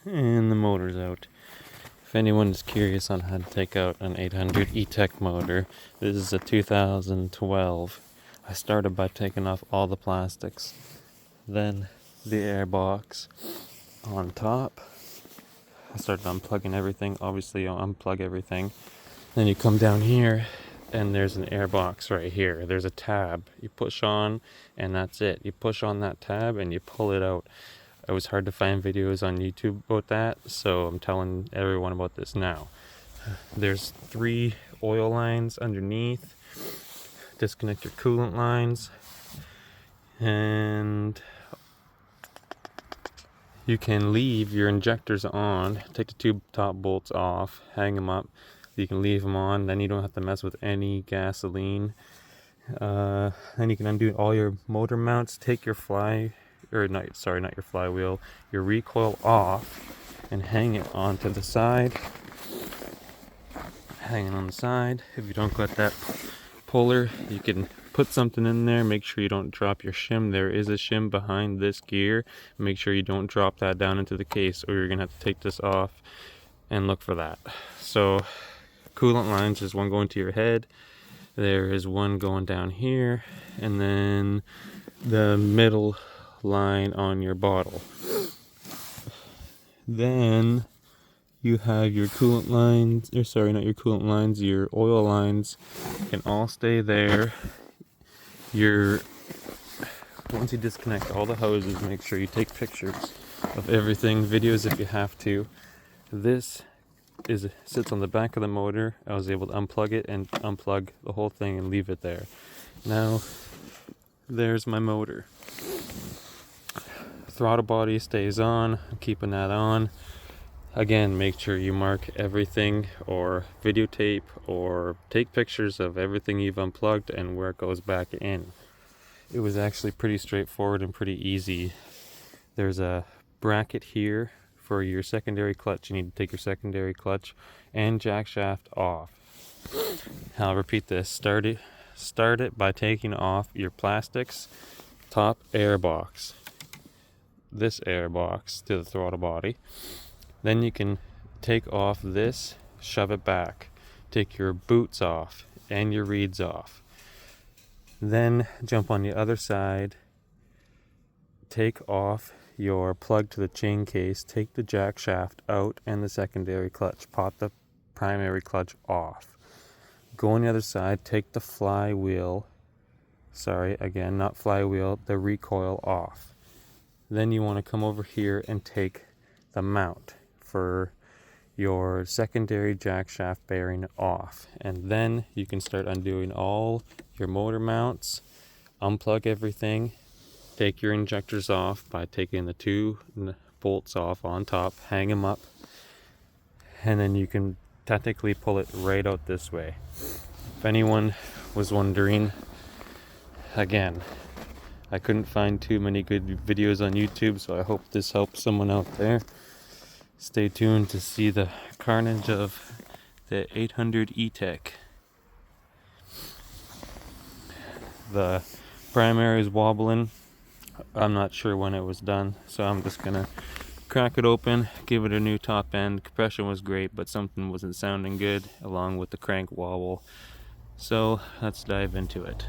And the motor's out. If anyone is curious on how to take out an 800 etec motor, this is a 2012. I started by taking off all the plastics, then the air box on top. I started unplugging everything. Obviously, you'll unplug everything. Then you come down here, and there's an air box right here. There's a tab. You push on, and that's it. You push on that tab, and you pull it out. It was hard to find videos on YouTube about that, so I'm telling everyone about this now. There's 3 oil lines underneath. Disconnect your coolant lines, and you can leave your injectors on. Take the 2 top bolts off, hang them up. You can leave them on, then you don't have to mess with any gasoline. Then you can undo all your motor mounts. Take your not your flywheel, your recoil off, and hang it onto the side. Hang it on the side. If you don't got that puller, you can put something in there. Make sure you don't drop your shim. There is a shim behind this gear. Make sure you don't drop that down into the case, or you're gonna have to take this off and look for that. So coolant lines, there's one going to your head, there is one going down here, and then the middle line on your bottle. Then you have your coolant lines, or sorry, not your coolant lines, your oil lines can all stay there. Once you disconnect all the hoses, make sure you take pictures of everything, videos if you have to. This sits on the back of the motor. I was able to unplug it and unplug the whole thing and leave it there. Now, there's my motor. Throttle body stays on. I'm keeping that on. Again, make sure you mark everything, or videotape, or take pictures of everything you've unplugged and where it goes back in. It was actually pretty straightforward and pretty easy. There's a bracket here for your secondary clutch. You need to take your secondary clutch and jack shaft off. I'll repeat this. Start it by taking off your plastics, top air box, this air box to the throttle body. Then you can take off this, shove it back. Take your boots off and your reeds off. Then jump on the other side, take off your plug to the chain case, take the jack shaft out and the secondary clutch, pop the primary clutch off. Go on the other side, take the flywheel, the recoil off. Then you want to come over here and take the mount for your secondary jack shaft bearing off. And then you can start undoing all your motor mounts, unplug everything. Take your injectors off by taking the 2 bolts off on top, hang them up, and then you can technically pull it right out this way. If anyone was wondering, again, I couldn't find too many good videos on YouTube, so I hope this helps someone out there. Stay tuned to see the carnage of the 800 etec. The primary is wobbling. I'm not sure when it was done, so I'm just gonna crack it open, give it a new top end. Compression was great, but something wasn't sounding good, along with the crank wobble. So let's dive into it.